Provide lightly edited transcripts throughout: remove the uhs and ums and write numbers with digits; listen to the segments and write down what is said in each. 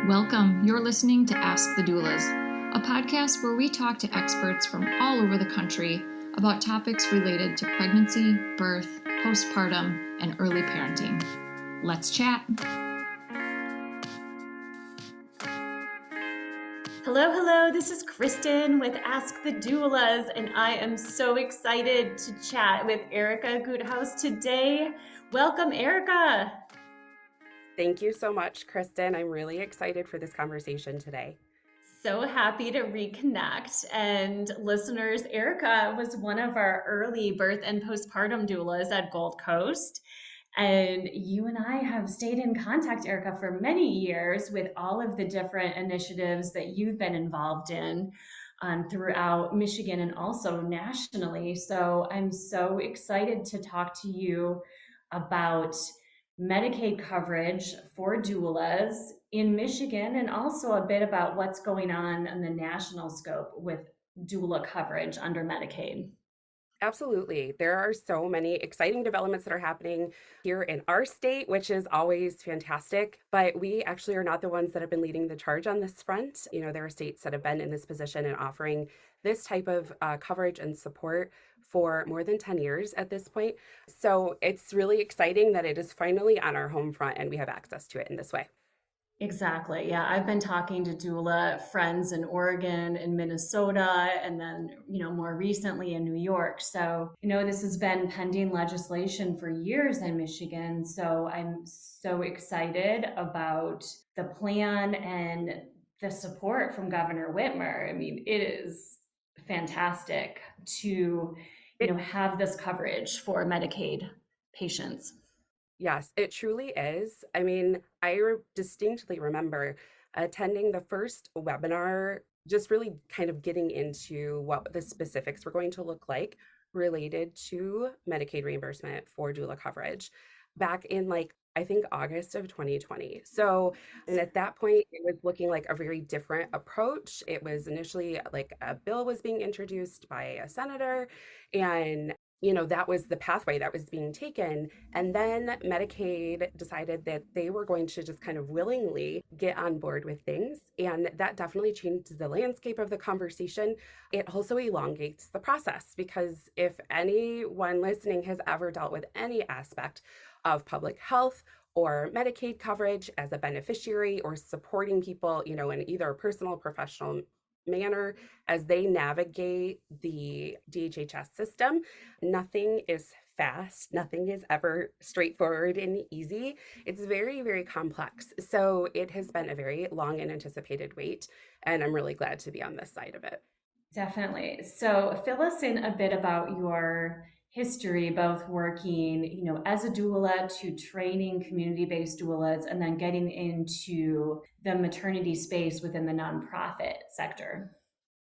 Welcome. You're listening to Ask the Doulas, a podcast where we talk to experts from all over the country about topics related to pregnancy, birth, postpartum, and early parenting. Let's chat. Hello. This is Kristin with Ask the Doulas, and I am so excited to chat with Erica Guthaus today. Welcome, Erica. Thank you so much, Kristin. I'm really excited for this conversation today. So happy to reconnect. And listeners, Erica was one of our early birth and postpartum doulas at Gold Coast. And you and I have stayed in contact, Erica, for many years with all of the different initiatives that you've been involved in throughout Michigan and also nationally. So I'm so excited to talk to you about Medicaid coverage for doulas in Michigan, and also a bit about what's going on in the national scope with doula coverage under Medicaid. Absolutely. There are so many exciting developments that are happening here in our state, which is always fantastic. But we actually are not the ones that have been leading the charge on this front. You know, there are states that have been in this position and offering this type of coverage and support for more than 10 years at this point. So it's really exciting that it is finally on our home front and we have access to it in this way. Exactly. Yeah. I've been talking to doula friends in Oregon and Minnesota, and then, more recently in New York. So, this has been pending legislation for years in Michigan. So I'm so excited about the plan and the support from Governor Whitmer. I mean, it is fantastic to, have this coverage for Medicaid patients. Yes, it truly is. I mean, I distinctly remember attending the first webinar, just really kind of getting into what the specifics were going to look like related to Medicaid reimbursement for doula coverage back in I think August of 2020. So, and at that point, it was looking like a very different approach. It was initially like a bill was being introduced by a senator, and that was the pathway that was being taken. And then Medicaid decided that they were going to just kind of willingly get on board with things. And that definitely changed the landscape of the conversation. It also elongates the process, because if anyone listening has ever dealt with any aspect of public health or Medicaid coverage as a beneficiary, or supporting people, in either a personal or professional manner as they navigate the DHHS system, nothing is fast. Nothing is ever straightforward and easy. It's very, very complex. So it has been a very long and anticipated wait, and I'm really glad to be on this side of it. Definitely. So fill us in a bit about your history, both working, as a doula to training community-based doulas, and then getting into the maternity space within the nonprofit sector.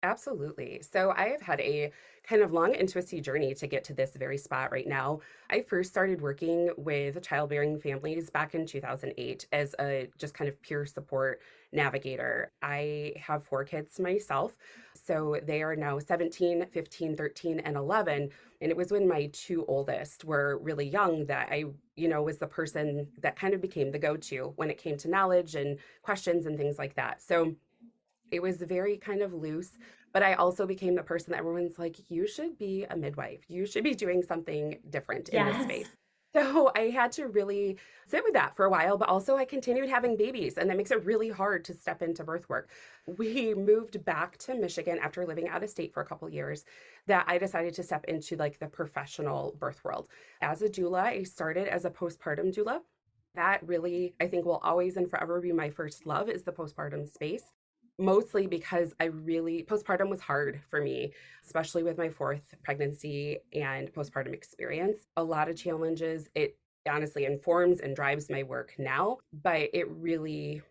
Absolutely. So I have had a kind of long intimacy journey to get to this very spot right now. I first started working with childbearing families back in 2008 as a just kind of peer support navigator. I have 4 kids myself. So they are now 17, 15, 13, and 11. And it was when my 2 oldest were really young that I, was the person that kind of became the go-to when it came to knowledge and questions and things like that. So it was very kind of loose, but I also became the person that everyone's like, you should be a midwife. You should be doing something different in this space. So I had to really sit with that for a while, but also I continued having babies, and that makes it really hard to step into birth work. We moved back to Michigan after living out of state for a couple of years, that I decided to step into the professional birth world. As a doula, I started as a postpartum doula. That really, I think, will always and forever be my first love, is the postpartum space. Mostly because postpartum was hard for me, especially with my 4th pregnancy and postpartum experience. A lot of challenges. It honestly informs and drives my work now, but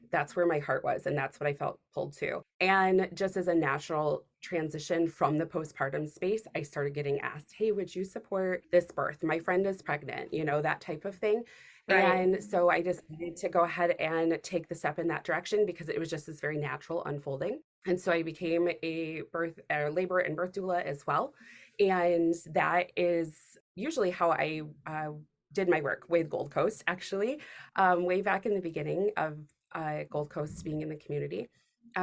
that's where my heart was, and that's what I felt pulled to. And just as a natural transition from the postpartum space, I started getting asked, hey, would you support this birth? My friend is pregnant, that type of thing. Right. And so I decided to go ahead and take the step in that direction, because it was just this very natural unfolding. And so I became a labor and birth doula as well. And that is usually how I did my work with Gold Coast, actually, way back in the beginning of Gold Coast being in the community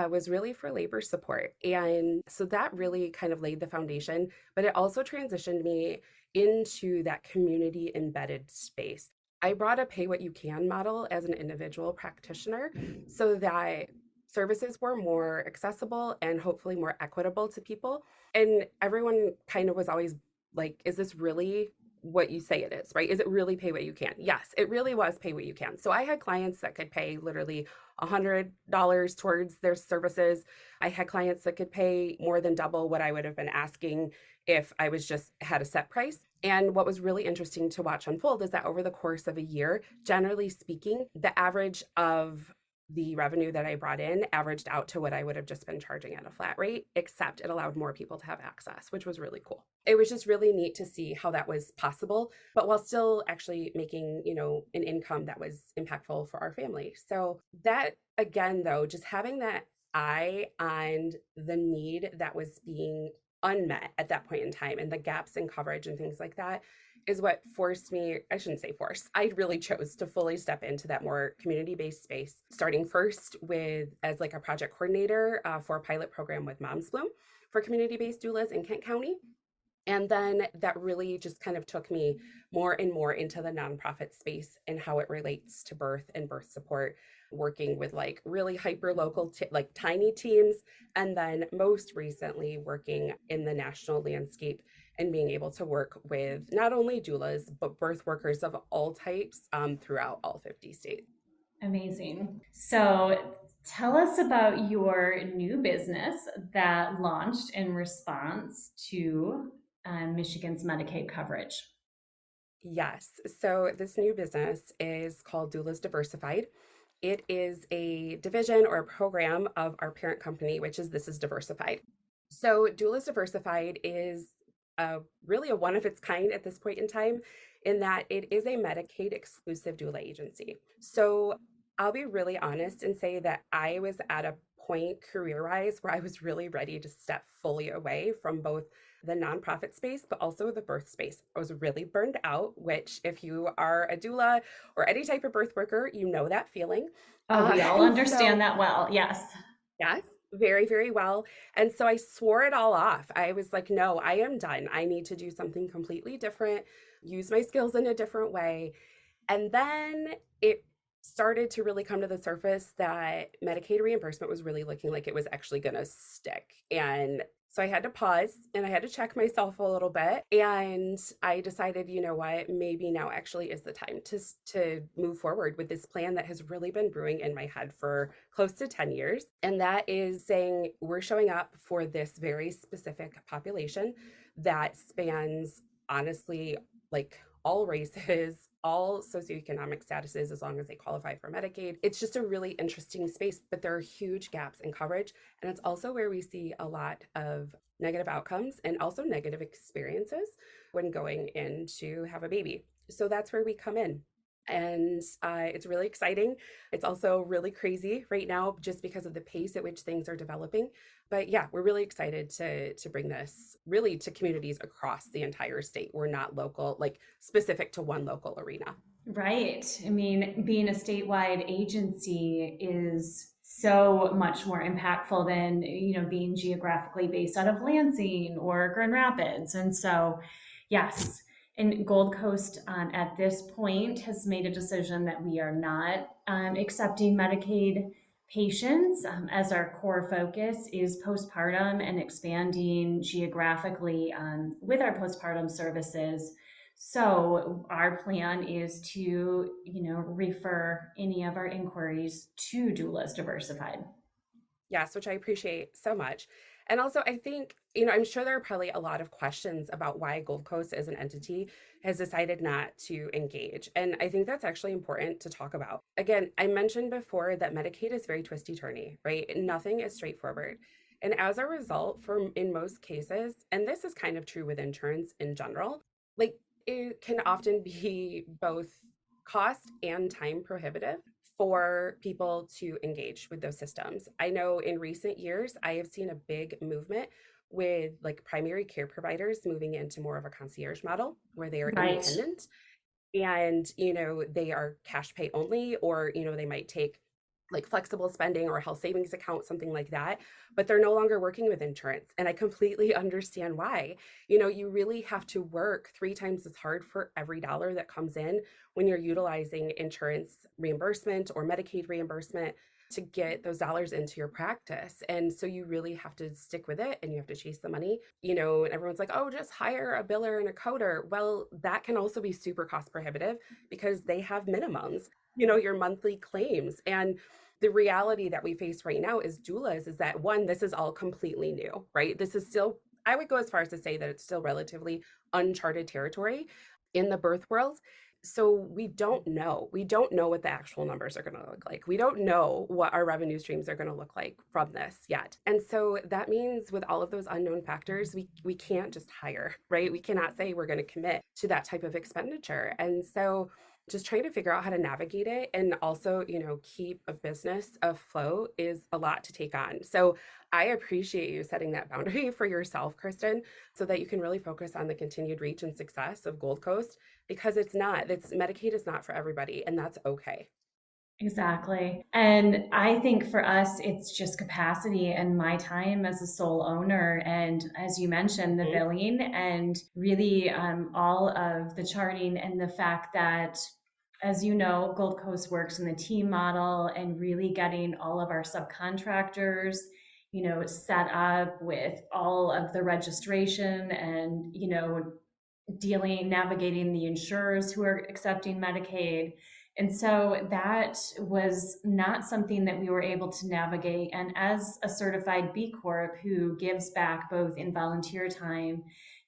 was really for labor support. And so that really kind of laid the foundation, but it also transitioned me into that community embedded space. I brought a pay what you can model as an individual practitioner so that services were more accessible and hopefully more equitable to people. And everyone kind of was always like, is this really what you say it is, right? Is it really pay what you can? Yes, it really was pay what you can. So I had clients that could pay literally $100 towards their services. I had clients that could pay more than double what I would have been asking if I was just had a set price. And what was really interesting to watch unfold is that over the course of a year, generally speaking, the average of the revenue that I brought in averaged out to what I would have just been charging at a flat rate, except it allowed more people to have access, which was really cool. It was just really neat to see how that was possible, but while still actually making, an income that was impactful for our family. So that again, though, just having that eye on the need that was being unmet at that point in time and the gaps in coverage and things like that is what forced me, I shouldn't say forced, I really chose to fully step into that more community-based space, starting first with as like a project coordinator for a pilot program with Moms Bloom for community-based doulas in Kent County. And then that really just kind of took me more and more into the nonprofit space and how it relates to birth and birth support, working with like really hyper local, like tiny teams. And then most recently working in the national landscape and being able to work with not only doulas, but birth workers of all types throughout all 50 states. Amazing. So tell us about your new business that launched in response to Michigan's Medicaid coverage. Yes. So this new business is called Doulas Diversified. It is a division or a program of our parent company, which is This is Diversified. So Doulas Diversified is really a one of its kind at this point in time, in that it is a Medicaid exclusive doula agency. So I'll be really honest and say that I was at a point career-wise where I was really ready to step fully away from both the nonprofit space, but also the birth space. I was really burned out, which if you are a doula or any type of birth worker, you know that feeling. Oh, we all understand So, that well. Yes. yes, very, very well. And so I swore it all off. I was like, no, I am done. I need to do something completely different, use my skills in a different way. And then it started to really come to the surface that Medicaid reimbursement was really looking like it was actually going to stick. And so I had to pause and I had to check myself a little bit. And I decided, you know what, maybe now actually is the time to move forward with this plan that has really been brewing in my head for close to 10 years. And that is saying we're showing up for this very specific population that spans, honestly, like all races, all socioeconomic statuses, as long as they qualify for Medicaid. It's just a really interesting space, but there are huge gaps in coverage. And it's also where we see a lot of negative outcomes and also negative experiences when going in to have a baby. So that's where we come in. And it's really exciting. It's also really crazy right now just because of the pace at which things are developing. But yeah, we're really excited to bring this really to communities across the entire state. We're not local, like specific to one local arena. Right. I mean, being a statewide agency is so much more impactful than, being geographically based out of Lansing or Grand Rapids. And so, yes. And Gold Coast at this point has made a decision that we are not accepting Medicaid patients, as our core focus is postpartum and expanding geographically with our postpartum services. So our plan is to, refer any of our inquiries to Doulas Diversified. Yes, which I appreciate so much. And also, I think, I'm sure there are probably a lot of questions about why Gold Coast as an entity has decided not to engage. And I think that's actually important to talk about. Again, I mentioned before that Medicaid is very twisty-turny, right? Nothing is straightforward. And as a result, in most cases, and this is kind of true with insurance in general, like it can often be both cost and time prohibitive for people to engage with those systems. I know in recent years, I have seen a big movement with like primary care providers moving into more of a concierge model where they are Right. independent and, they are cash pay only, or, they might take like flexible spending or health savings account, something like that, but they're no longer working with insurance. And I completely understand why. You really have to work 3 times as hard for every dollar that comes in when you're utilizing insurance reimbursement or Medicaid reimbursement to get those dollars into your practice. And so you really have to stick with it and you have to chase the money, and everyone's like, oh, just hire a biller and a coder. Well, that can also be super cost prohibitive because they have minimums, your monthly claims. And the reality that we face right now is doulas is that one, this is all completely new, right? This is still, I would go as far as to say that it's still relatively uncharted territory in the birth world. So we don't know. We don't know what the actual numbers are going to look like. We don't know what our revenue streams are going to look like from this yet. And so that means with all of those unknown factors, we can't just hire, right? We cannot say we're going to commit to that type of expenditure. And so just trying to figure out how to navigate it and also, keep a business afloat is a lot to take on. So I appreciate you setting that boundary for yourself, Kristin, so that you can really focus on the continued reach and success of Gold Coast, because Medicaid is not for everybody, and that's okay. Exactly. And I think for us, it's just capacity and my time as a sole owner. And as you mentioned, the billing and really all of the charting and the fact that, as you know, Gold Coast works in the team model and really getting all of our subcontractors, set up with all of the registration and, navigating the insurers who are accepting Medicaid. And so that was not something that we were able to navigate. And as a certified B Corp who gives back both in volunteer time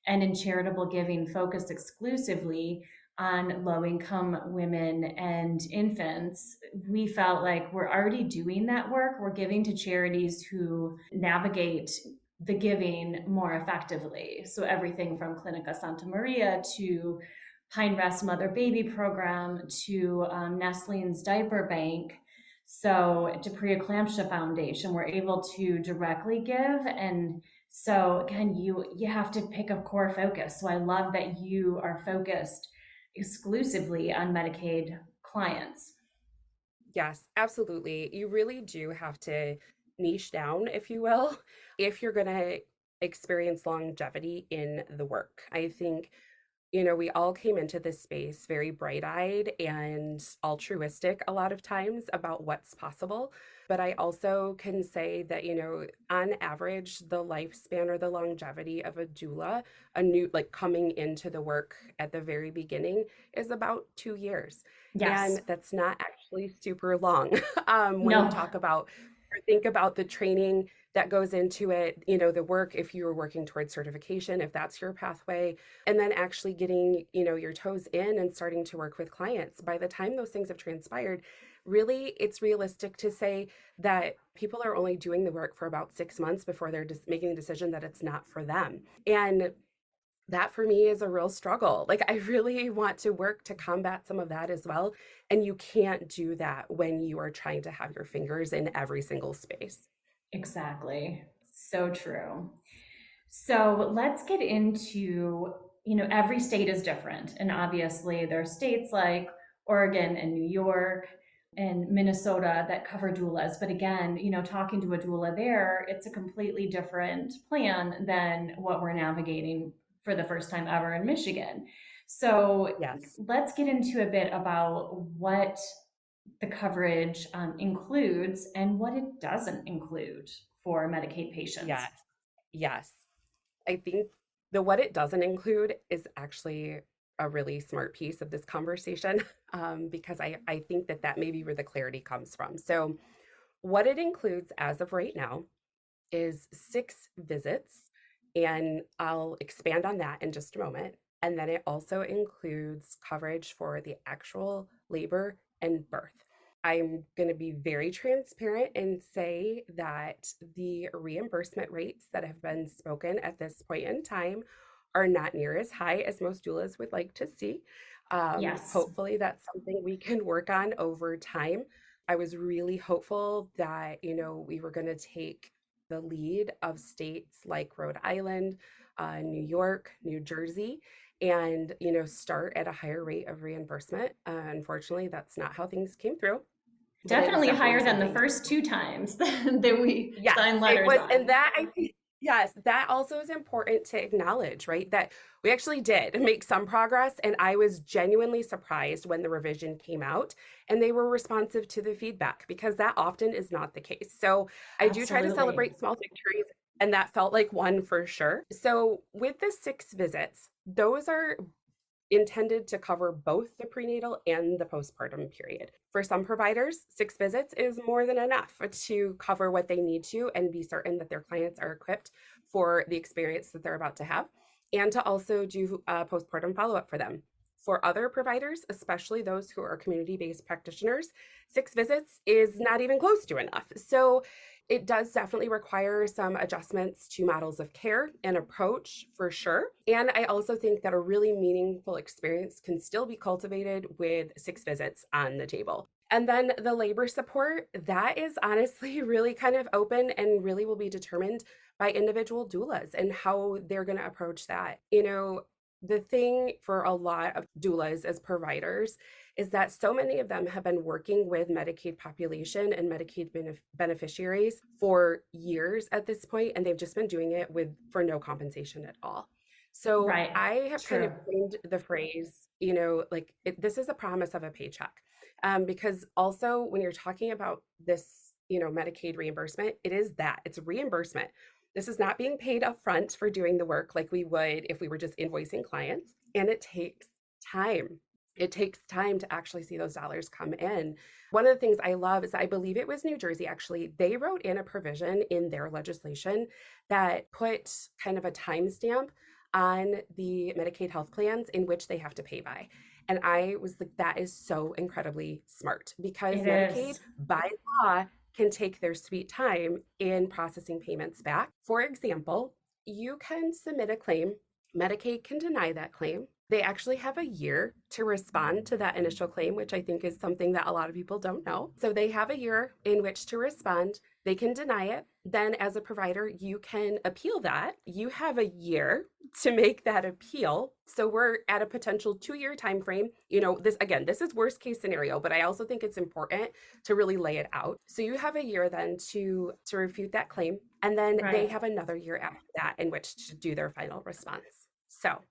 and in charitable giving focused exclusively on low income women and infants, we felt like we're already doing that work. We're giving to charities who navigate the giving more effectively. So everything from Clinica Santa Maria to Pine Rest Mother Baby Program to Nestle's Diaper Bank. So to Preeclampsia Foundation, we're able to directly give. And so again, you have to pick a core focus. So I love that you are focused exclusively on Medicaid clients. Yes, absolutely. You really do have to niche down, if you will, if you're going to experience longevity in the work. I think, we all came into this space very bright-eyed and altruistic a lot of times about what's possible. But I also can say that, on average, the lifespan or the longevity of a doula, coming into the work at the very beginning, is about 2 years. Yes. And that's not actually super long. When No. you talk about or think about the training that goes into it, the work, if you're working towards certification, if that's your pathway, and then actually getting, your toes in and starting to work with clients. By the time those things have transpired, really, it's realistic to say that people are only doing the work for about 6 months before they're just making the decision that it's not for them. And that for me is a real struggle. Like, I really want to work to combat some of that as well. And you can't do that when you are trying to have your fingers in every single space. Exactly. So true. So let's get into, every state is different. And obviously there are states like Oregon and New York and Minnesota that cover doulas. But again, talking to a doula there, it's a completely different plan than what we're navigating for the first time ever in Michigan. So Yes. let's get into a bit about what the coverage includes and what it doesn't include for Medicaid patients. Yes. Yes. I think the what it doesn't include is actually a really smart piece of this conversation, because I think that may be where the clarity comes from. So, what it includes as of right now is 6 visits, and I'll expand on that in just a moment. And then it also includes coverage for the actual labor and birth. I'm going to be very transparent and say that the reimbursement rates that have been spoken at this point in time are not near as high as most doulas would like to see. Yes. Hopefully, that's something we can work on over time. I was really hopeful that, we were going to take the lead of states like Rhode Island, New York, New Jersey, and, start at a higher rate of reimbursement. Unfortunately, that's not how things came through. Definitely higher than the something first two times that we Yes, signed it letters was. And on. that I think, yes, that also is important to acknowledge, right? That we actually did make some progress. And I was genuinely surprised when the revision came out and they were responsive to the feedback because that often is not the case. So I do try to Absolutely. celebrate small victories. And that felt like one for sure. So with the 6 visits, those are intended to cover both the prenatal and the postpartum period. For some providers, 6 visits is more than enough to cover what they need to and be certain that their clients are equipped for the experience that they're about to have, and to also do postpartum follow up for them. For other providers, especially those who are community based practitioners, 6 visits is not even close to enough. So it does definitely require some adjustments to models of care and approach for sure. And I also think that a really meaningful experience can still be cultivated with 6 visits on the table. And then the labor support, that is honestly really kind of open and really will be determined by individual doulas and how they're going to approach that. The thing for a lot of doulas as providers is that so many of them have been working with Medicaid population and Medicaid beneficiaries for years at this point, and they've just been doing it for no compensation at all. So Right. I have kind of True. coined the phrase, this is a promise of a paycheck. Because also when you're talking about this, Medicaid reimbursement, it's reimbursement. This is not being paid upfront for doing the work like we would if we were just invoicing clients. And it takes time. It takes time to actually see those dollars come in. One of the things I love is I believe it was New Jersey, actually, they wrote in a provision in their legislation that put kind of a timestamp on the Medicaid health plans in which they have to pay by. And I was like, that is so incredibly smart because It Medicaid, is. by law, can take their sweet time in processing payments back. For example, you can submit a claim, Medicaid can deny that claim. They actually have a year to respond to that initial claim, which I think is something that a lot of people don't know. So they have a year in which to respond. They can deny it. Then, as a provider, you can appeal that. You have a year to make that appeal. So we're at a potential 2-year time frame. This is worst case scenario, but I also think it's important to really lay it out. So you have a year then to refute that claim, and then they Right. have another year after that in which to do their final response. So,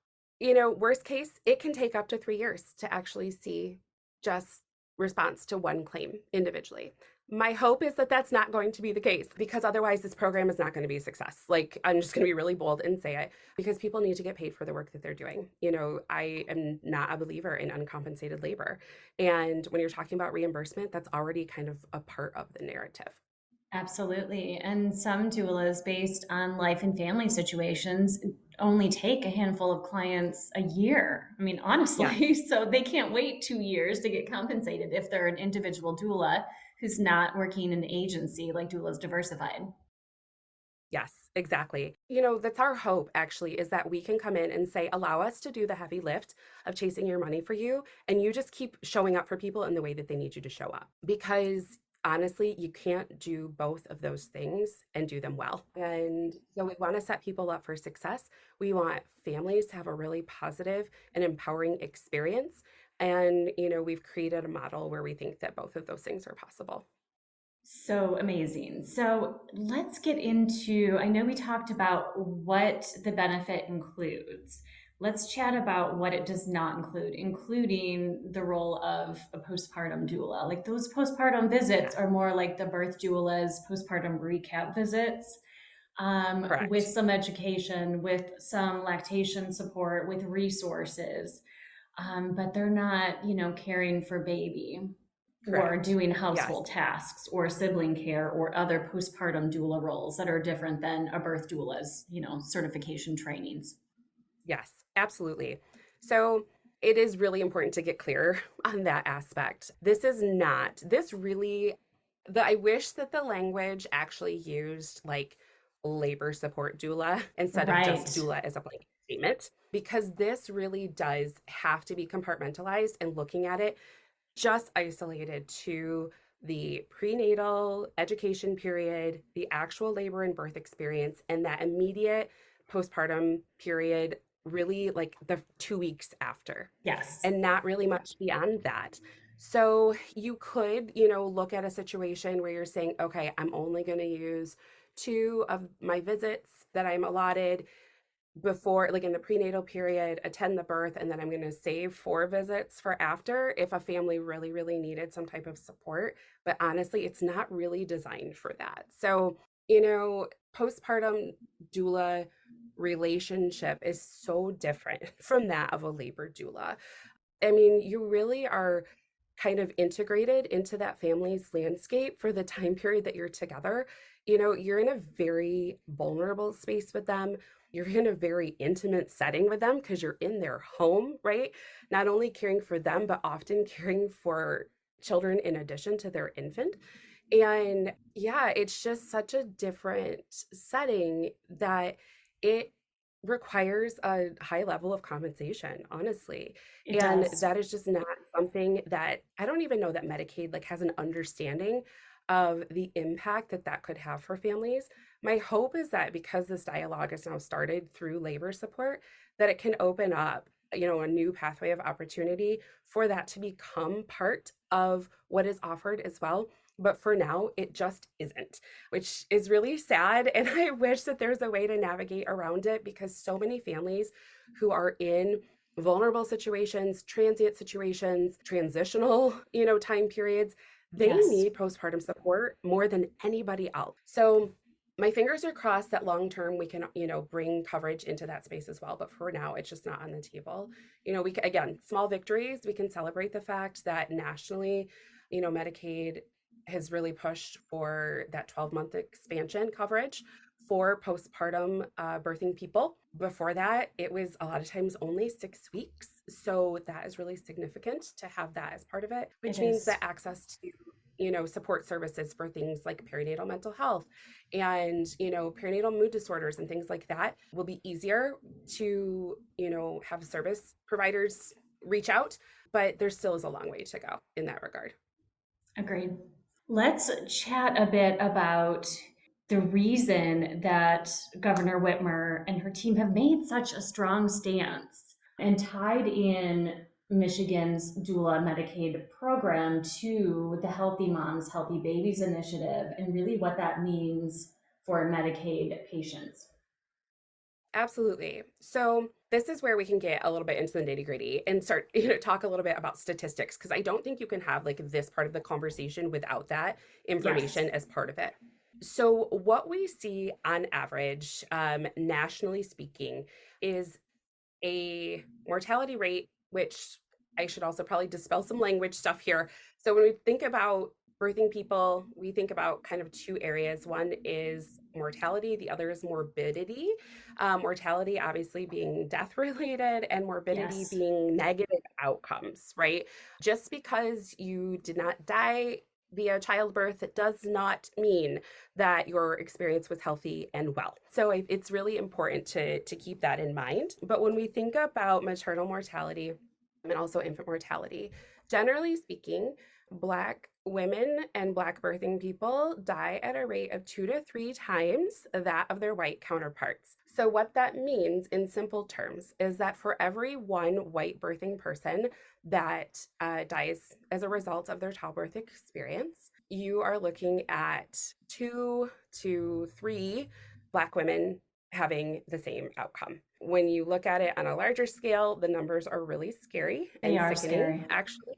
worst case, it can take up to 3 years to actually see just response to one claim individually. My hope is that that's not going to be the case because otherwise this program is not going to be a success. Like, I'm just going to be really bold and say it because people need to get paid for the work that they're doing. I am not a believer in uncompensated labor. And when you're talking about reimbursement, that's already kind of a part of the narrative. Absolutely. And some doulas, based on life and family situations, only take a handful of clients a year. I mean, Yes. honestly, so they can't wait 2 years to get compensated if they're an individual doula who's not working in an agency like Doulas Diversified. Yes, exactly. That's our hope actually, is that we can come in and say, allow us to do the heavy lift of chasing your money for you. And you just keep showing up for people in the way that they need you to show up. Because honestly, you can't do both of those things and do them well. And so we want to set people up for success. We want families to have a really positive and empowering experience. And, we've created a model where we think that both of those things are possible. So amazing. So let's get into, I know we talked about what the benefit includes. Let's chat about what it does not include, including the role of a postpartum doula. Like those postpartum Yeah, visits are more like the birth doula's postpartum recap visits, with correct. some education, with some lactation support, with resources. But they're not, caring for baby or Correct. doing Yes. household tasks or sibling care or other postpartum doula roles that are different than a birth doula's, certification trainings. Yes, absolutely. So it is really important to get clear on that aspect. I wish that the language actually used like labor support doula instead of just Right. doula as a blanket statement, because this really does have to be compartmentalized and looking at it just isolated to the prenatal education period, the actual labor and birth experience, and that immediate postpartum period, really like the 2 weeks after, Yes. and not really much beyond that. So you could, look at a situation where you're saying, okay, I'm only going to use 2 of my visits that I'm allotted before, like in the prenatal period, attend the birth, and then I'm going to save 4 visits for after if a family really, really needed some type of support. But honestly, it's not really designed for that. So, postpartum doula relationship is so different from that of a labor doula. I mean, you really are kind of integrated into that family's landscape for the time period that you're together. You're in a very vulnerable space with them. You're in a very intimate setting with them because you're in their home, right? Not only caring for them, but often caring for children in addition to their infant. And yeah, it's just such a different setting that it requires a high level of compensation, honestly. It And does. that is just not something that I don't even know that Medicaid like has an understanding of the impact that that could have for families. My hope is that because this dialogue is now started through labor support, that it can open up, a new pathway of opportunity for that to become part of what is offered as well. But for now, it just isn't, which is really sad. And I wish that there's a way to navigate around it because so many families who are in vulnerable situations, transient situations, transitional, time periods, they Yes. need postpartum support more than anybody else. So my fingers are crossed that long term we can, bring coverage into that space as well. But for now, it's just not on the table. Again, small victories. We can celebrate the fact that nationally, Medicaid has really pushed for that 12-month expansion coverage for postpartum birthing people. Before that, it was a lot of times only 6 weeks. So that is really significant to have that as part of it, It which means is. that access to support services for things like perinatal mental health and perinatal mood disorders and things like that will be easier to have service providers reach out, but there still is a long way to go in that regard. Agreed. Let's chat a bit about the reason that Governor Whitmer and her team have made such a strong stance and tied in Michigan's doula Medicaid program to the Healthy Moms, Healthy Babies initiative and really what that means for Medicaid patients. Absolutely. So this is where we can get a little bit into the nitty gritty and start, talk a little bit about statistics because I don't think you can have like this part of the conversation without that Yes. information as part of it. So what we see on average, nationally speaking, is a mortality rate, which I should also probably dispel some language stuff here. So when we think about birthing people, we think about kind of 2 areas. One is mortality, the other is morbidity. Mortality obviously being death related and morbidity Yes. being negative outcomes, right? Just because you did not die via childbirth, it does not mean that your experience was healthy and well. So it's really important to keep that in mind. But when we think about maternal mortality and also infant mortality, generally speaking, Black women and Black birthing people die at a rate of 2 to 3 times that of their white counterparts. So, what that means in simple terms is that for every one white birthing person that dies as a result of their childbirth experience, you are looking at 2 to 3 Black women having the same outcome. When you look at it on a larger scale, the numbers are really scary They and are sickening, scary. actually.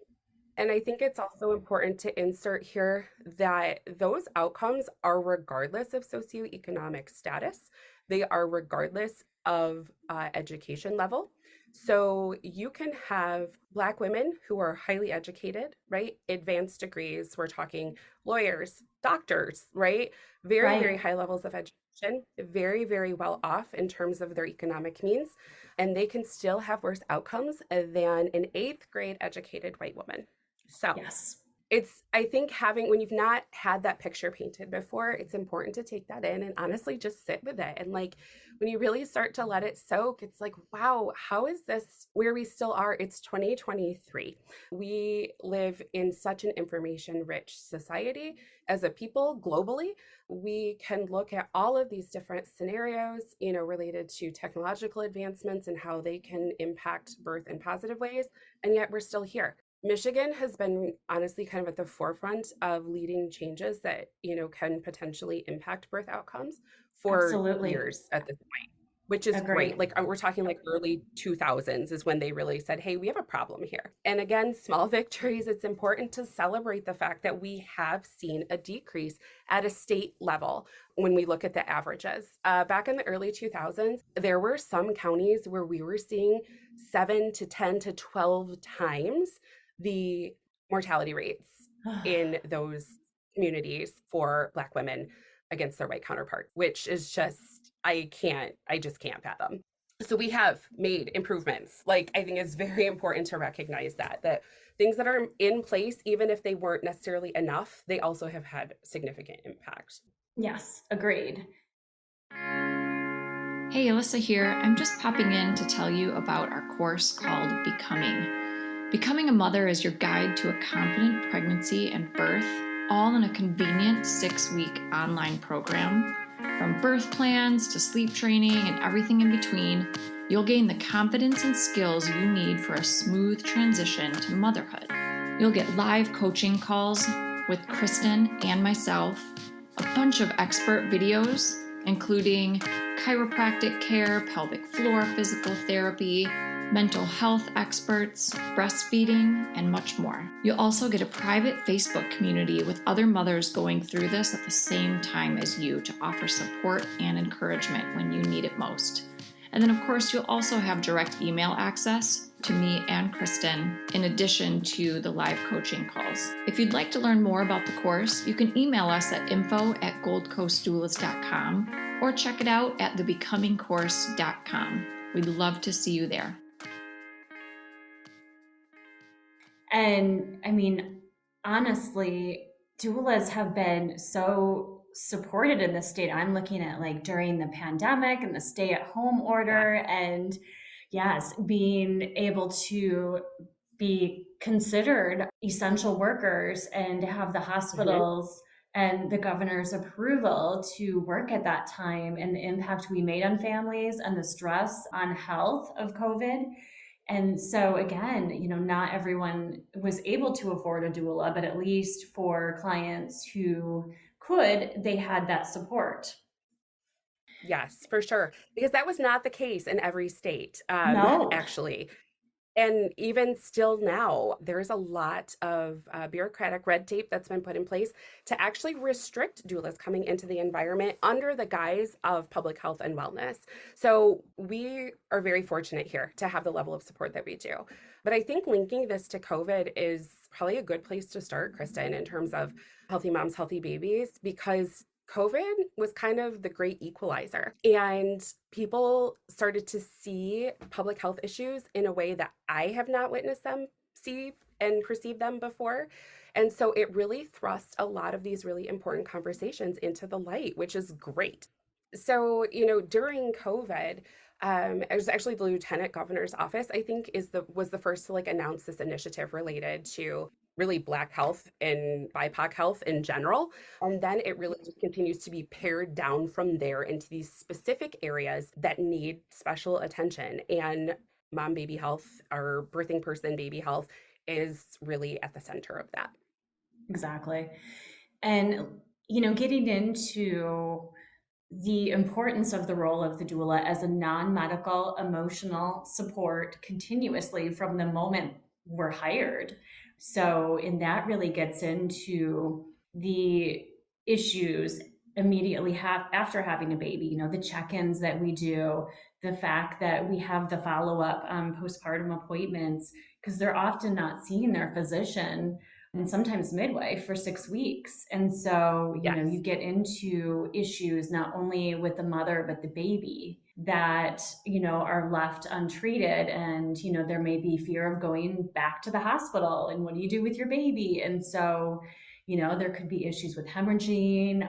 And I think it's also important to insert here that those outcomes are regardless of socioeconomic status. They are regardless of education level. So you can have Black women who are highly educated, right? Advanced degrees. We're talking lawyers, doctors, right? Very, very Right. high levels of education, very, very well off in terms of their economic means. And they can still have worse outcomes than an 8th grade educated white woman. So Yes. I think when you've not had that picture painted before, it's important to take that in and honestly just sit with it. And like when you really start to let it soak, it's like, wow, how is this where we still are? It's 2023. We live in such an information rich society as a people globally. We can look at all of these different scenarios, related to technological advancements and how they can impact birth in positive ways. And yet we're still here. Michigan has been honestly kind of at the forefront of leading changes that, can potentially impact birth outcomes for Absolutely. years at this point, which is great. Agreed. Like we're talking like early 2000s is when they really said, hey, we have a problem here. And again, small victories, it's important to celebrate the fact that we have seen a decrease at a state level when we look at the averages. Back in the early 2000s, there were some counties where we were seeing 7 to 10 to 12 times the mortality rates in those communities for Black women against their white counterparts, which is just, I just can't fathom. So we have made improvements. Like, I think it's very important to recognize that things that are in place, even if they weren't necessarily enough, they also have had significant impact. Yes, agreed. Hey, Alyssa here. I'm just popping in to tell you about our course called Becoming. Becoming a Mother is your guide to a confident pregnancy and birth, all in a convenient 6-week online program. From birth plans to sleep training and everything in between, you'll gain the confidence and skills you need for a smooth transition to motherhood. You'll get live coaching calls with Kristin and myself, a bunch of expert videos, including chiropractic care, pelvic floor physical therapy, mental health experts, breastfeeding, and much more. You'll also get a private Facebook community with other mothers going through this at the same time as you to offer support and encouragement when you need it most. And then, of course, you'll also have direct email access to me and Kristin, in addition to the live coaching calls. If you'd like to learn more about the course, you can email us at info@goldcoastdoulas.com or check it out at thebecomingcourse.com. We'd love to see you there. And I mean, honestly, doulas have been so supported in the state. I'm looking at like during the pandemic and the stay-at-home order, and yes, being able to be considered essential workers and have the hospitals and the governor's approval to work at that time, and the impact we made on families and the stress on health of COVID. And so again, not everyone was able to afford a doula, but at least for clients who could, they had that support. Yes, for sure. Because that was not the case in every state, No. actually. And even still now, there's a lot of bureaucratic red tape that's been put in place to actually restrict doulas coming into the environment under the guise of public health and wellness. So we are very fortunate here to have the level of support that we do. But I think linking this to COVID is probably a good place to start, Kristin, in terms of healthy moms, healthy babies, because COVID was kind of the great equalizer, and people started to see public health issues in a way that I have not witnessed them see and perceive them before. And so it really thrust a lot of these really important conversations into the light, which is great. So, during COVID, it was actually the lieutenant governor's office, I think, was the first to like announce this initiative related to really Black health and BIPOC health in general. And then it really just continues to be pared down from there into these specific areas that need special attention. And mom baby health, or birthing person baby health, is really at the center of that. Exactly. And, getting into the importance of the role of the doula as a non-medical emotional support continuously from the moment we're hired. So, and that really gets into the issues immediately after having a baby, the check-ins that we do, the fact that we have the follow-up postpartum appointments, because they're often not seeing their physician and sometimes midway for 6 weeks. And so, you get into issues not only with the mother, but the baby that, are left untreated. And, there may be fear of going back to the hospital. And what do you do with your baby? And so, there could be issues with hemorrhaging.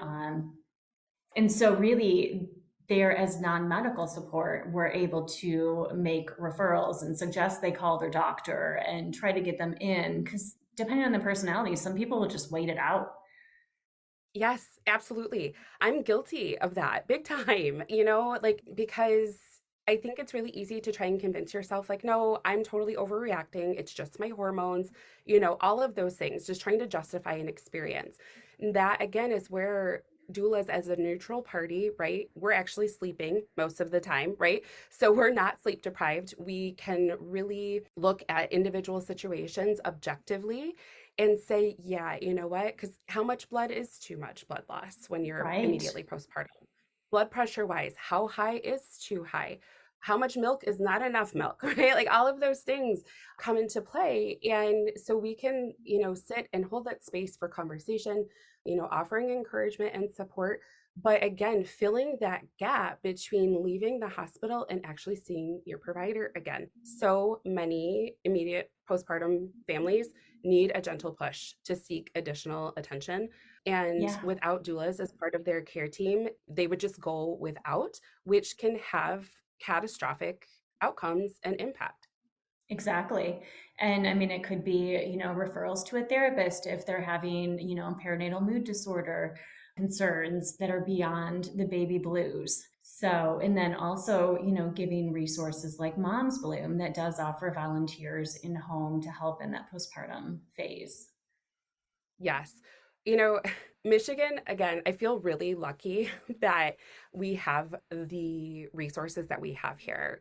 And so really, there as non-medical support, we're able to make referrals and suggest they call their doctor and try to get them in, because depending on the personality, some people will just wait it out. Yes, absolutely. I'm guilty of that big time, because I think it's really easy to try and convince yourself, like, no, I'm totally overreacting. It's just my hormones, all of those things, just trying to justify an experience. And that, again, is where doulas as a neutral party, right? We're actually sleeping most of the time, right? So we're not sleep deprived. We can really look at individual situations objectively and say, yeah, you know what? Because how much blood is too much blood loss when you're Right. immediately postpartum? Blood pressure wise, how high is too high? How much milk is not enough milk, right? Like all of those things come into play. And so we can, sit and hold that space for conversation, offering encouragement and support. But again, filling that gap between leaving the hospital and actually seeing your provider again. So many immediate postpartum families need a gentle push to seek additional attention. And Yeah. without doulas as part of their care team, they would just go without, which can have catastrophic outcomes and impact. Exactly. And I mean, it could be, referrals to a therapist if they're having, perinatal mood disorder concerns that are beyond the baby blues. So, and then also, giving resources like Mom's Bloom that does offer volunteers in home to help in that postpartum phase. Yes. You know, Michigan, again, I feel really lucky that we have the resources that we have here.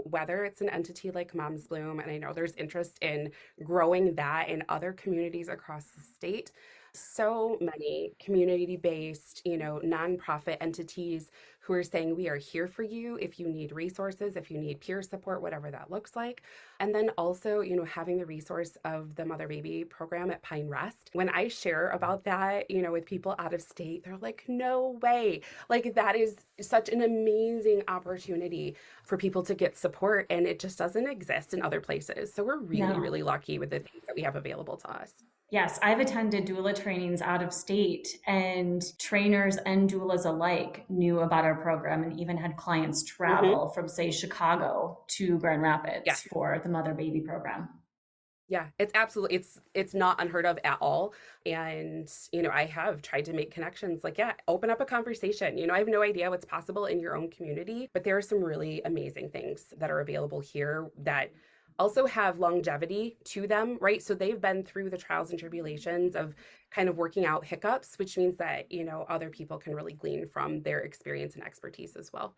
Whether it's an entity like Mom's Bloom, and I know there's interest in growing that in other communities across the state. So many community-based, nonprofit entities who are saying we are here for you if you need resources, if you need peer support, whatever that looks like. And then also, having the resource of the Mother Baby program at Pine Rest. When I share about that, with people out of state, they're like, no way. Like, that is such an amazing opportunity for people to get support. And it just doesn't exist in other places. So we're really, No. really lucky with the things that we have available to us. Yes, I've attended doula trainings out of state, and trainers and doulas alike knew about our program and even had clients Hmm. travel from, say, Chicago to Grand Rapids Yes. for the Mother Baby program. Yeah, it's absolutely it's not unheard of at all. And, I have tried to make connections like, yeah, open up a conversation. I have no idea what's possible in your own community, but there are some really amazing things that are available here that also have longevity to them, right? So they've been through the trials and tribulations of kind of working out hiccups, which means that, other people can really glean from their experience and expertise as well.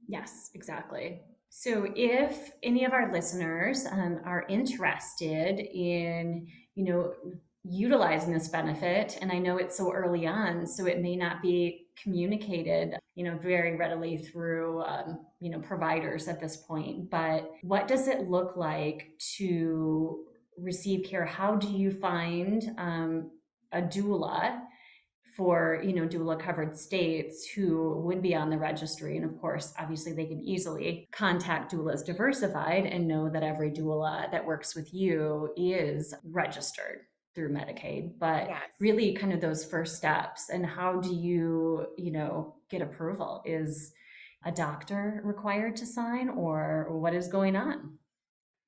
Yes, exactly. So, if any of our listeners are interested in, utilizing this benefit, and I know it's so early on, so it may not be communicated, very readily through, providers at this point. But what does it look like to receive care? How do you find a doula for doula covered states who would be on the registry? And of course, obviously they can easily contact Doulas Diversified and know that every doula that works with you is registered through Medicaid. But Yes. really kind of those first steps, and how do you get approval? Is a doctor required to sign, or what is going on?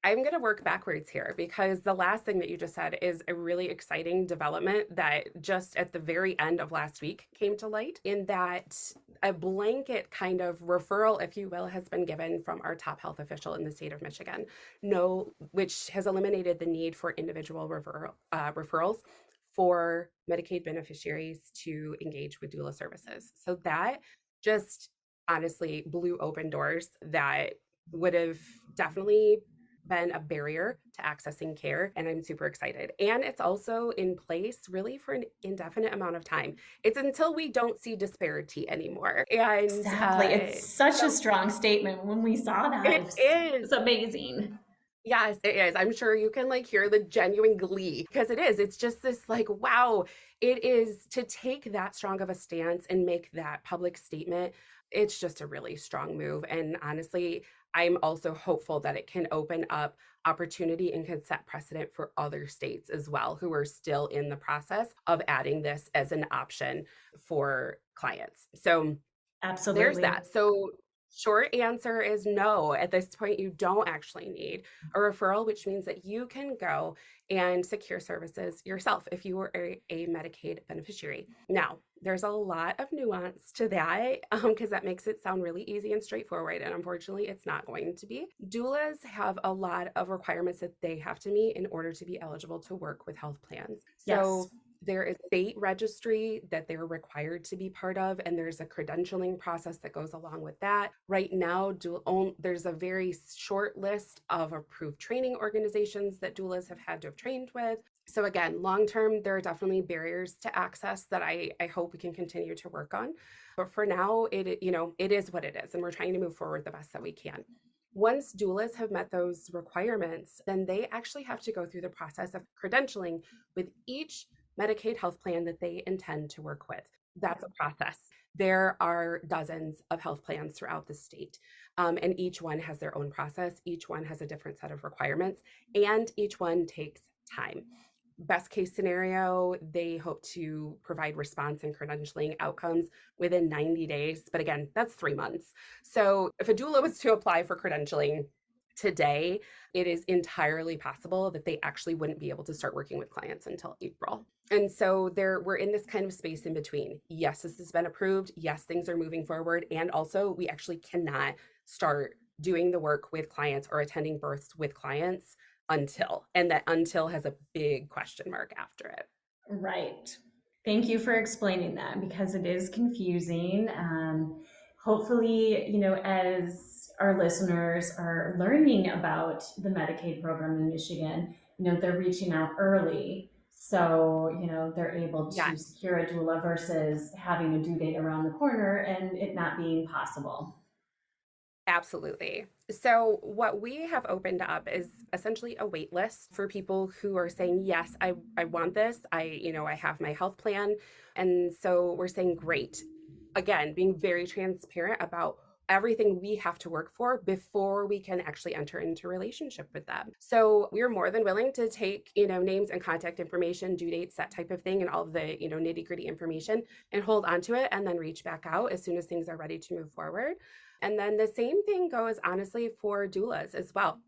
I'm going to work backwards here because the last thing that you just said is a really exciting development that just at the very end of last week came to light, in that a blanket kind of referral, if you will, has been given from our top health official in the state of Michigan, no, which has eliminated the need for individual referrals for Medicaid beneficiaries to engage with doula services. So that just honestly blew open doors that would have definitely been a barrier to accessing care, and I'm super excited. And it's also in place really for an indefinite amount of time. It's until we don't see disparity anymore. And Exactly. It's such a so strong statement. When we saw that, it it's is. amazing. Yes, it is. I'm sure you can like hear the genuine glee because it is. It's just this like, wow, it is to take that strong of a stance and make that public statement. It's just a really strong move. And honestly, I'm also hopeful that it can open up opportunity and can set precedent for other states as well who are still in the process of adding this as an option for clients. So there's Absolutely. that. So Short answer is no. At this point, you don't actually need a referral, which means that you can go and secure services yourself if you were a Medicaid beneficiary. Now, there's a lot of nuance to that because that makes it sound really easy and straightforward. And unfortunately, it's not going to be. Doulas have a lot of requirements that they have to meet in order to be eligible to work with health plans. So there is a state registry that they're required to be part of, and there's a credentialing process that goes along with that. Right now, there's a very short list of approved training organizations that doulas have had to have trained with. So again, long term, there are definitely barriers to access that I hope we can continue to work on. But for now, it is what it is, and we're trying to move forward the best that we can. Once doulas have met those requirements, then they actually have to go through the process of credentialing with each Medicaid health plan that they intend to work with. That's a process. There are dozens of health plans throughout the state, and each one has their own process. Each one has a different set of requirements, and each one takes time. Best case scenario, they hope to provide response and credentialing outcomes within 90 days. But again, that's 3 months. So if a doula was to apply for credentialing today, it is entirely possible that they actually wouldn't be able to start working with clients until April. And so we're in this kind of space in between. Yes, this has been approved. Yes, things are moving forward. And also, we actually cannot start doing the work with clients or attending births with clients and that until has a big question mark after it. Right. Thank you for explaining that because it is confusing. Hopefully, as our listeners are learning about the Medicaid program in Michigan, they're reaching out early. So, they're able to Yes. secure a doula versus having a due date around the corner and it not being possible. Absolutely. So what we have opened up is essentially a wait list for people who are saying, yes, I want this. I have my health plan. And so we're saying, great. Again, being very transparent about everything we have to work for before we can actually enter into a relationship with them. So we're more than willing to take, names and contact information, due dates, that type of thing, and all of the, nitty gritty information and hold onto it and then reach back out as soon as things are ready to move forward. And then the same thing goes honestly for doulas as well.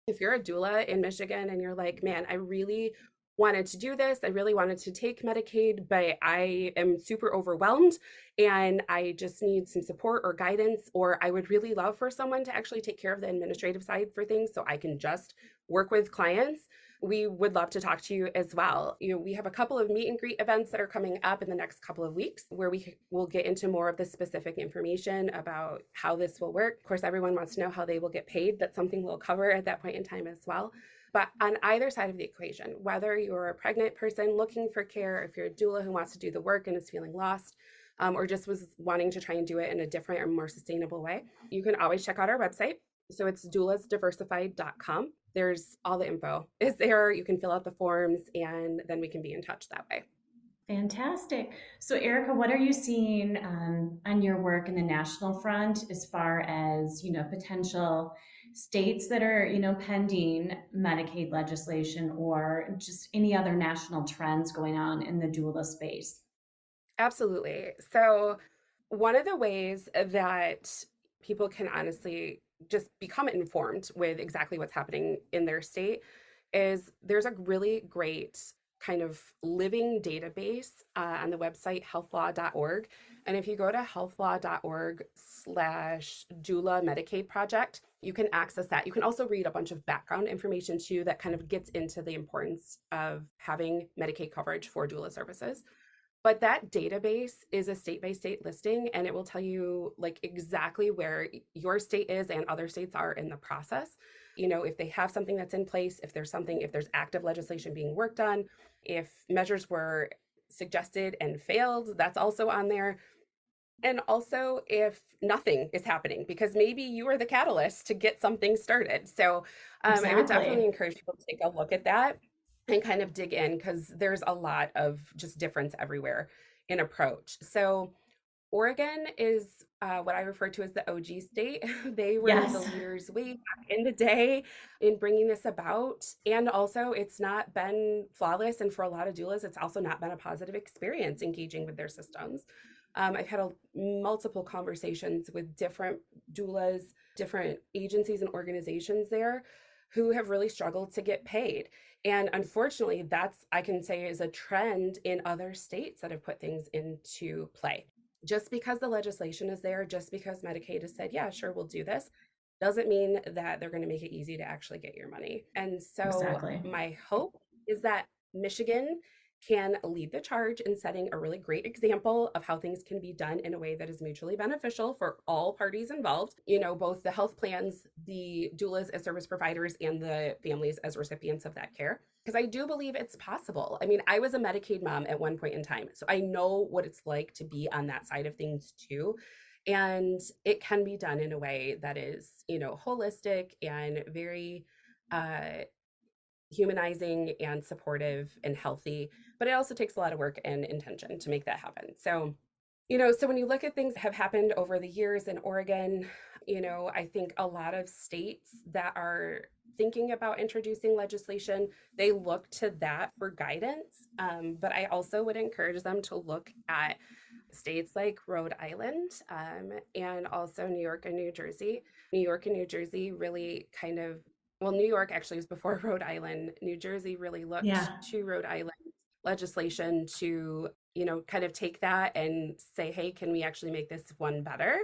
If you're a doula in Michigan and you're like, man, I really wanted to do this. I really wanted to take Medicaid, but I am super overwhelmed and I just need some support or guidance, or I would really love for someone to actually take care of the administrative side for things so I can just work with clients. We would love to talk to you as well. We have a couple of meet and greet events that are coming up in the next couple of weeks where we will get into more of the specific information about how this will work. Of course, everyone wants to know how they will get paid. That's something we'll cover at that point in time as well. But on either side of the equation, whether you're a pregnant person looking for care, if you're a doula who wants to do the work and is feeling lost, or just was wanting to try and do it in a different or more sustainable way, you can always check out our website. So it's doulasdiversified.com. There's all the info is there. You can fill out the forms and then we can be in touch that way. Fantastic. So, Erica, what are you seeing on your work in the national front as far as, potential states that are, pending Medicaid legislation or just any other national trends going on in the doula space? Absolutely. So one of the ways that people can honestly just become informed with exactly what's happening in their state is there's a really great kind of living database on the website healthlaw.org. And if you go to healthlaw.org/doula Medicaid project, you can access that. You can also read a bunch of background information too that kind of gets into the importance of having Medicaid coverage for doula services. But that database is a state by state listing, and it will tell you like exactly where your state is and other states are in the process. If they have something that's in place, if there's active legislation being worked on, if measures were suggested and failed, that's also on there. And also if nothing is happening, because maybe you are the catalyst to get something started. So Exactly. I would definitely encourage people to take a look at that and kind of dig in because there's a lot of just difference everywhere in approach. So Oregon is what I refer to as the OG state. They were the leaders way back in the day in bringing this about. And also it's not been flawless. And for a lot of doulas, it's also not been a positive experience engaging with their systems. I've had multiple conversations with different doulas, different agencies and organizations there who have really struggled to get paid. And unfortunately, that's, I can say, is a trend in other states that have put things into play. Just because the legislation is there, just because Medicaid has said, yeah, sure, we'll do this, doesn't mean that they're going to make it easy to actually get your money. And so Exactly. my hope is that Michigan can lead the charge in setting a really great example of how things can be done in a way that is mutually beneficial for all parties involved, both the health plans, the doulas as service providers, and the families as recipients of that care. Because I do believe it's possible. I mean, I was a Medicaid mom at one point in time, so I know what it's like to be on that side of things too. And it can be done in a way that is, holistic and very humanizing and supportive and healthy, but it also takes a lot of work and intention to make that happen. So, so when you look at things that have happened over the years in Oregon, I think a lot of states that are thinking about introducing legislation, they look to that for guidance. But I also would encourage them to look at states like Rhode Island, and also New York and New Jersey. New York and New Jersey really New York actually was before Rhode Island. New Jersey really looked Yeah, to Rhode Island legislation to, kind of take that and say, hey, can we actually make this one better?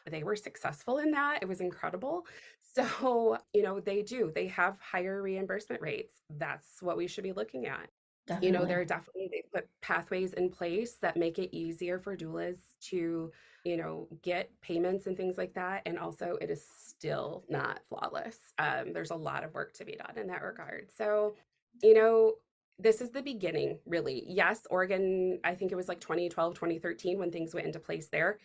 They were successful in that. It was incredible. So, they have higher reimbursement rates. That's what we should be looking at. definitely. They put pathways in place that make it easier for doulas to, get payments and things like that. And also, it is still not flawless. There's a lot of work to be done in that regard. So, you know, this is the beginning, really. Yes, Oregon, I think it was like 2012, 2013 when things went into place there.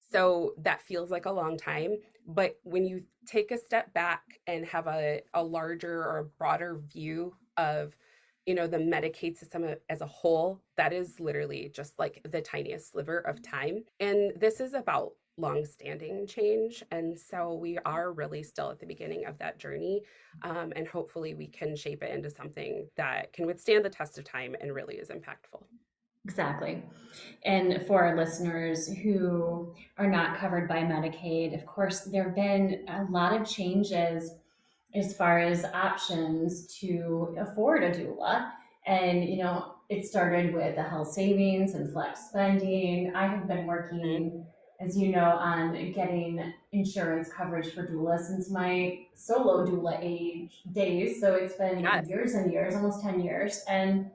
So that feels like a long time. But when you take a step back and have a larger or broader view of the Medicaid system as a whole, that is literally just like the tiniest sliver of time. And this is about long-standing change. And so we are really still at the beginning of that journey. And hopefully we can shape it into something that can withstand the test of time and really is impactful. Exactly. And for our listeners who are not covered by Medicaid, of course, there have been a lot of changes as far as options to afford a doula. And, it started with the health savings and flex spending. I have been Mhm. working, as you know, on getting insurance coverage for doula since my solo doula age days. So it's been Yes. years and years, almost 10 years. And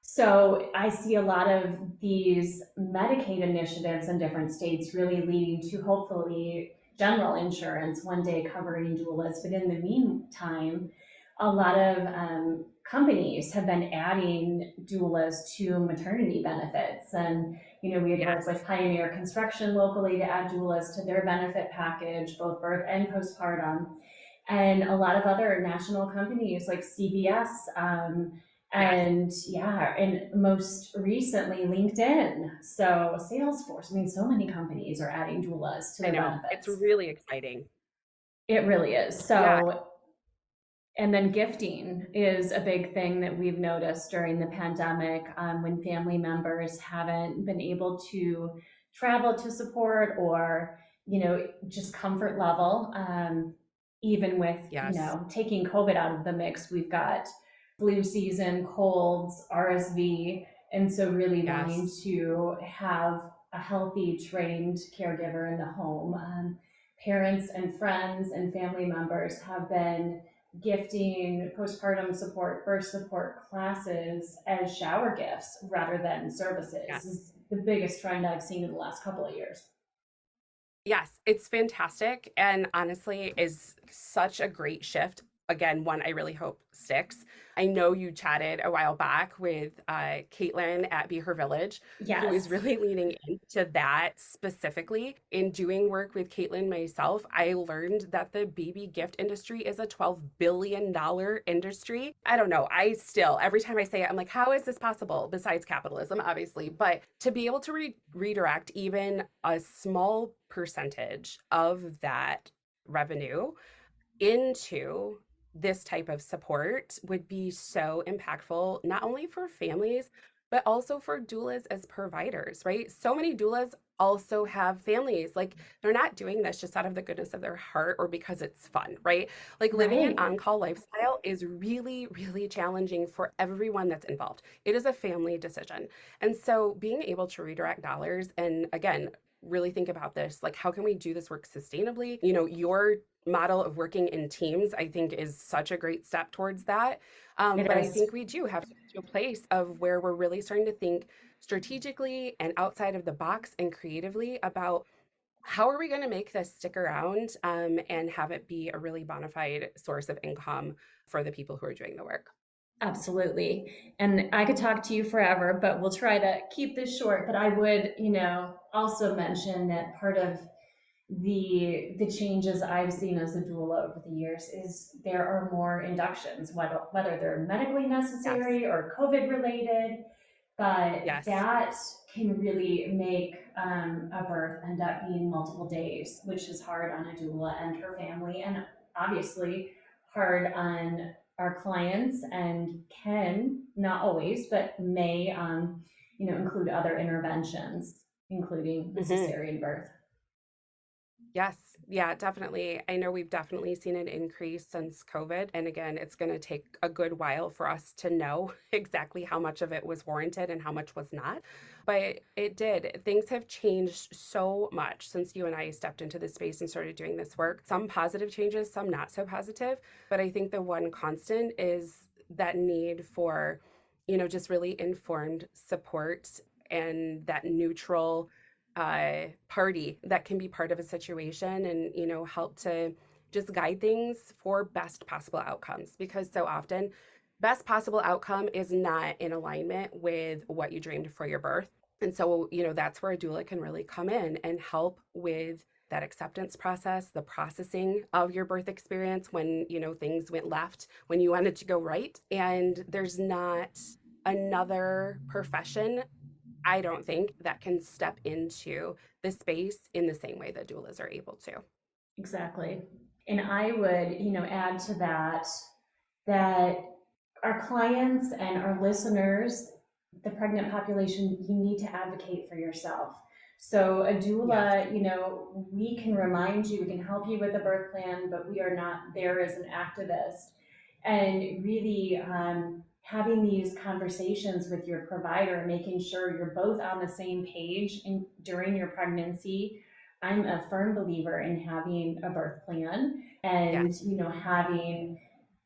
so I see a lot of these Medicaid initiatives in different states really leading to hopefully general insurance one day covering doulas. But in the meantime, a lot of companies have been adding doulas to maternity benefits. And, we had worked Yes. with Pioneer Construction locally to add doulas to their benefit package, both birth and postpartum. And a lot of other national companies like CVS, Yes. and yeah, and most recently LinkedIn. So Salesforce. I mean, so many companies are adding doulas to I their know. It's benefits. really exciting. It really is. Yeah. So, and then gifting is a big thing that we've noticed during the pandemic, when family members haven't been able to travel to support, or, just comfort level. Even with, Yes. taking COVID out of the mix, we've got flu season, colds, RSV. And so really wanting Yes. to have a healthy, trained caregiver in the home. Parents and friends and family members have been gifting postpartum support, birth support classes as shower gifts rather than services Yes. is the biggest trend I've seen in the last couple of years. Yes, it's fantastic and honestly is such a great shift. Again, one I really hope sticks. I know you chatted a while back with Caitlin at Be Her Village, who is Yes. really leaning into that specifically. In doing work with Caitlin myself, I learned that the baby gift industry is a $12 billion industry. I don't know. I still, every time I say it, I'm like, how is this possible besides capitalism, obviously? But to be able to redirect even a small percentage of that revenue into this type of support would be so impactful, not only for families, but also for doulas as providers, right? So many doulas also have families. Like, they're not doing this just out of the goodness of their heart or because it's fun, right? Like, living an Right. on-call lifestyle is really, really challenging for everyone that's involved. It is a family decision. And so being able to redirect dollars and, again, really think about this, like, how can we do this work sustainably? Your model of working in teams, I think, is such a great step towards that. It But I is. think we do have to get to a place of where we're really starting to think strategically and outside of the box and creatively about how are we going to make this stick around, and have it be a really bona fide source of income for the people who are doing the work. Absolutely. And I could talk to you forever, but we'll try to keep this short. But I would, also mention that part of the changes I've seen as a doula over the years is there are more inductions, whether they're medically Yes. necessary or COVID related, but Yes. that can really make a birth end up being multiple days, which is hard on a doula and her family, and obviously hard on our clients, and can not always, but may include other interventions, including a Hmm. cesarean birth. Yes. Yeah, definitely. I know we've definitely seen an increase since COVID. And again, it's going to take a good while for us to know exactly how much of it was warranted and how much was not. But it did. Things have changed so much since you and I stepped into this space and started doing this work. Some positive changes, some not so positive. But I think the one constant is that need for, just really informed support and that neutral party that can be part of a situation and, help to just guide things for best possible outcomes. Because so often, best possible outcome is not in alignment with what you dreamed for your birth. And so, that's where a doula can really come in and help with that acceptance process, the processing of your birth experience when, things went left, when you wanted to go right. And there's not another profession, I don't think, that can step into the space in the same way that doulas are able to. Exactly. And I would, add to that that our clients and our listeners, the pregnant population, you need to advocate for yourself. So a Yes. doula, we can remind you, we can help you with a birth plan, but we are not there as an activist. And really having these conversations with your provider, making sure you're both on the same page during your pregnancy. I'm a firm believer in having a birth plan and, Yes. having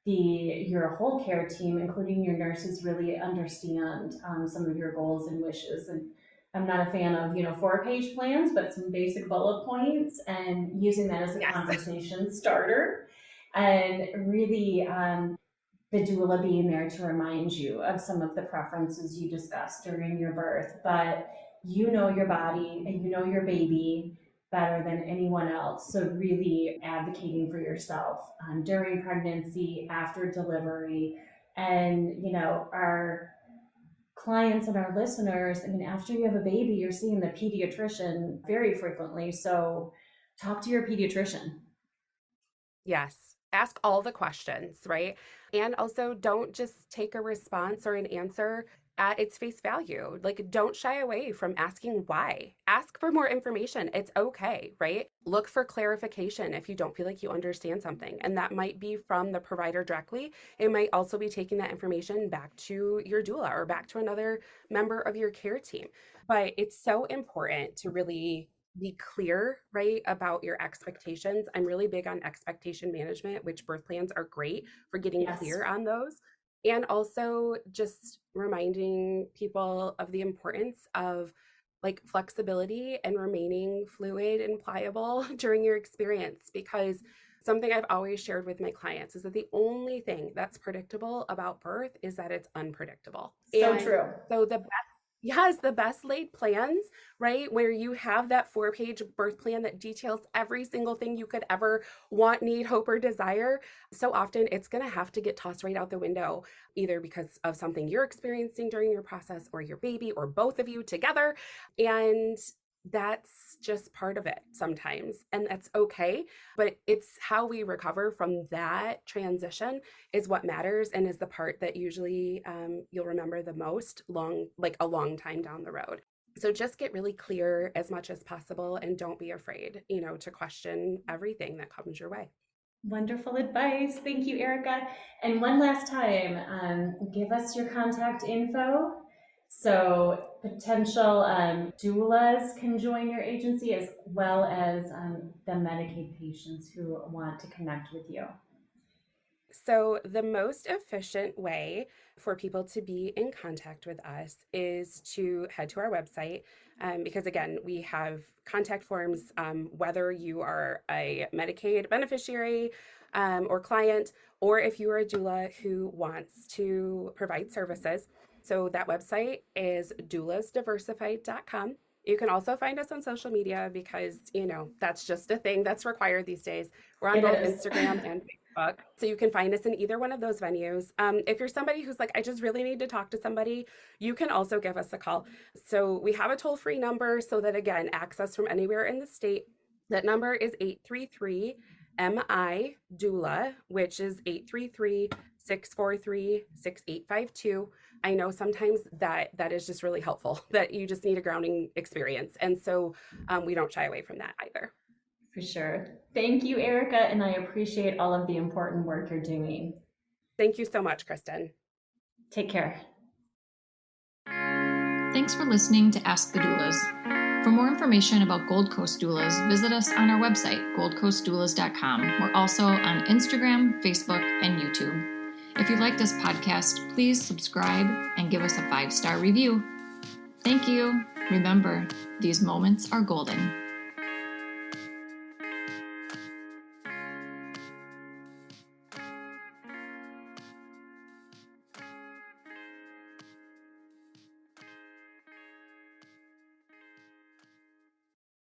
your whole care team, including your nurses, really understand some of your goals and wishes. And I'm not a fan of 4-page plans, but some basic bullet points, and using that as a Yes. conversation starter, and really the doula being there to remind you of some of the preferences you discussed during your birth. But you know your body and you know your baby better than anyone else. So, really advocating for yourself during pregnancy, after delivery, and our clients and our listeners. I mean, after you have a baby, you're seeing the pediatrician very frequently. So, talk to your pediatrician. Yes. Ask all the questions, right? And also, don't just take a response or an answer at its face value. Like, don't shy away from asking why. Ask for more information. It's okay, right? Look for clarification if you don't feel like you understand something. And that might be from the provider directly. It might also be taking that information back to your doula or back to another member of your care team. But it's so important to really be clear, right, about your expectations. I'm really big on expectation management, which birth plans are great for getting Yes. clear on those. And also just reminding people of the importance of like flexibility and remaining fluid and pliable during your experience. Because something I've always shared with my clients is that the only thing that's predictable about birth is that it's unpredictable. So And true. so yes, the best laid plans, right? Where you have that 4-page birth plan that details every single thing you could ever want, need, hope, or desire. So often it's going to have to get tossed right out the window, either because of something you're experiencing during your process or your baby or both of you together. And that's just part of it sometimes. And that's okay. But it's how we recover from that transition is what matters and is the part that usually you'll remember the most like a long time down the road. So just get really clear as much as possible and don't be afraid, to question everything that comes your way. Wonderful advice. Thank you, Erica. And one last time, give us your contact info so potential doulas can join your agency, as well as the Medicaid patients who want to connect with you. So the most efficient way for people to be in contact with us is to head to our website, because again, we have contact forms, whether you are a Medicaid beneficiary or client, or if you are a doula who wants to provide services. So that website is doulasdiversified.com. You can also find us on social media because, that's just a thing that's required these days. We're on both Instagram and Facebook. So you can find us in either one of those venues. If you're somebody who's like, I just really need to talk to somebody, you can also give us a call. So we have a toll-free number so that, again, access from anywhere in the state. That number is 833-MI-DOULA, which is 833-643-6852. I know sometimes that is just really helpful, that you just need a grounding experience. And so we don't shy away from that either. For sure. Thank you, Erica, and I appreciate all of the important work you're doing. Thank you so much, Kristin. Take care. Thanks for listening to Ask the Doulas. For more information about Gold Coast Doulas, visit us on our website, goldcoastdoulas.com. We're also on Instagram, Facebook, and YouTube. If you like this podcast, please subscribe and give us a 5-star review. Thank you. Remember, these moments are golden.